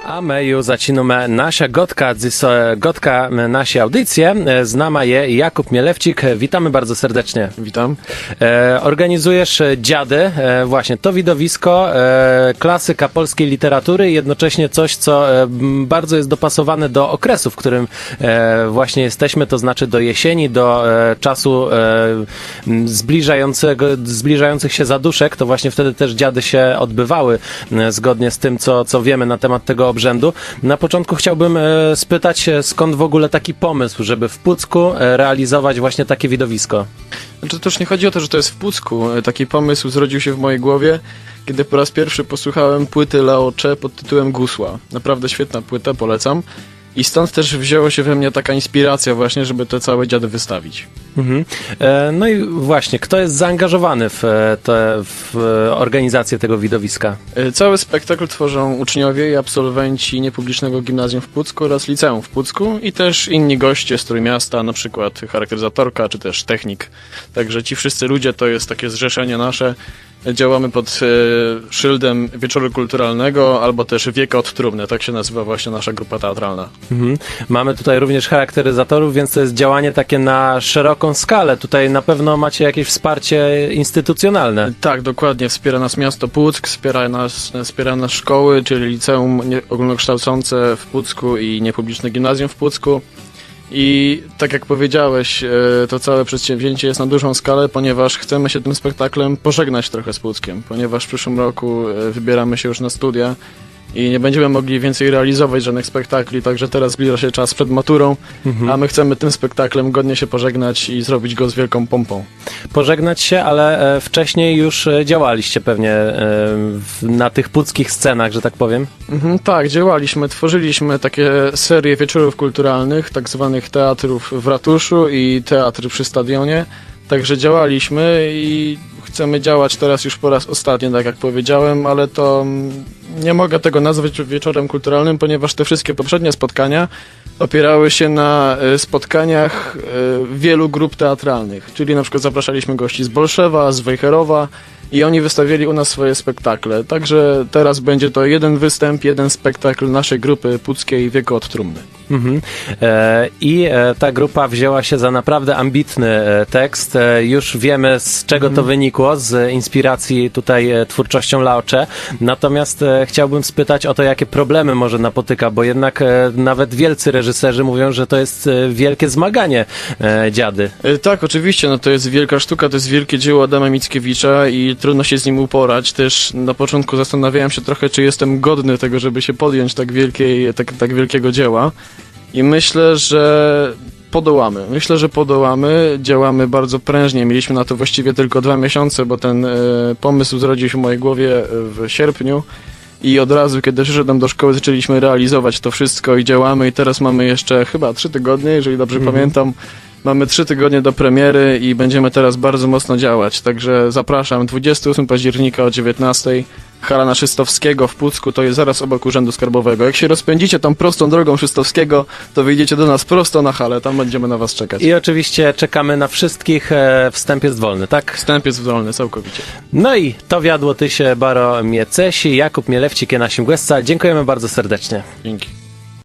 A my już zaczynamy nasza gotka naszej audycji. Z nami jest Jakub Mielewczyk. Witamy bardzo serdecznie. Witam. Organizujesz Dziady, właśnie to widowisko, klasyka polskiej literatury i jednocześnie coś, co bardzo jest dopasowane do okresu, w którym właśnie jesteśmy, to znaczy do jesieni, do czasu zbliżających się zaduszek. To właśnie wtedy też Dziady się odbywały, zgodnie z tym, co wiemy na temat tego obrzędu. Na początku chciałbym spytać, skąd w ogóle taki pomysł, żeby w Pucku realizować właśnie takie widowisko? Znaczy, to też nie chodzi o to, że to jest w Pucku. Taki pomysł zrodził się w mojej głowie, kiedy po raz pierwszy posłuchałem płyty Lao Che pod tytułem Gusła. Naprawdę świetna płyta, polecam. I stąd też wzięła się we mnie taka inspiracja właśnie, żeby te całe dziady wystawić. Mhm. No i właśnie, kto jest zaangażowany w organizację tego widowiska? Cały spektakl tworzą uczniowie i absolwenci niepublicznego gimnazjum w Pucku oraz liceum w Pucku i też inni goście z Trójmiasta, na przykład charakteryzatorka czy też technik. Także ci wszyscy ludzie to jest takie zrzeszenie nasze. Działamy pod szyldem Wieczoru Kulturalnego albo też Wieka od Trumny, tak się nazywa właśnie nasza grupa teatralna. Mhm. Mamy tutaj również charakteryzatorów, więc to jest działanie takie na szeroką skalę. Tutaj na pewno macie jakieś wsparcie instytucjonalne. Tak, dokładnie. Wspiera nas miasto Puck, wspiera nas szkoły, czyli liceum ogólnokształcące w Pucku i niepubliczne gimnazjum w Pucku. I tak jak powiedziałeś, to całe przedsięwzięcie jest na dużą skalę, ponieważ chcemy się tym spektaklem pożegnać trochę z Puckiem, ponieważ w przyszłym roku wybieramy się już na studia i nie będziemy mogli więcej realizować żadnych spektakli, także teraz zbliża się czas przed maturą, a my chcemy tym spektaklem godnie się pożegnać i zrobić go z wielką pompą. Pożegnać się, ale wcześniej już działaliście pewnie na tych puckich scenach, że tak powiem? Tak, działaliśmy, tworzyliśmy takie serie wieczorów kulturalnych, tak zwanych teatrów w ratuszu i teatr przy stadionie, także działaliśmy i chcemy działać teraz już po raz ostatni, tak jak powiedziałem, ale to nie mogę tego nazwać wieczorem kulturalnym, ponieważ te wszystkie poprzednie spotkania opierały się na spotkaniach wielu grup teatralnych, czyli na przykład zapraszaliśmy gości z Bolszewa, z Wejherowa i oni wystawiali u nas swoje spektakle. Także teraz będzie to jeden występ, jeden spektakl naszej grupy puckiej Wieku od Trumny. I ta grupa wzięła się za naprawdę ambitny tekst. Już wiemy, z czego to wynikło, z inspiracji tutaj twórczością Lao Che. Natomiast chciałbym spytać o to, jakie problemy może napotyka, bo jednak nawet wielcy reżyserzy mówią, że to jest wielkie zmaganie Dziady. Tak, oczywiście, no to jest wielka sztuka, to jest wielkie dzieło Adama Mickiewicza i trudno się z nim uporać. Też na początku zastanawiałem się trochę, czy jestem godny tego, żeby się podjąć tak wielkiego dzieła. I myślę, że podołamy. Działamy bardzo prężnie. Mieliśmy na to właściwie tylko 2 miesiące, bo ten pomysł zrodził się w mojej głowie w sierpniu i od razu, kiedy przyszedłem do szkoły, zaczęliśmy realizować to wszystko i działamy i teraz mamy jeszcze chyba 3 tygodnie, jeżeli dobrze pamiętam. Mamy 3 tygodnie do premiery i będziemy teraz bardzo mocno działać, także zapraszam 28 października o 19:00, hala na Szystowskiego w Pucku, to jest zaraz obok Urzędu Skarbowego. Jak się rozpędzicie tą prostą drogą Szystowskiego, to wyjdziecie do nas prosto na halę, tam będziemy na was czekać. I oczywiście czekamy na wszystkich, wstęp jest wolny, tak? Wstęp jest wolny, całkowicie. No i to wiadło ty się baro miecesi, Jakub Mielewczyk je naszym gościem. Dziękujemy bardzo serdecznie. Dzięki.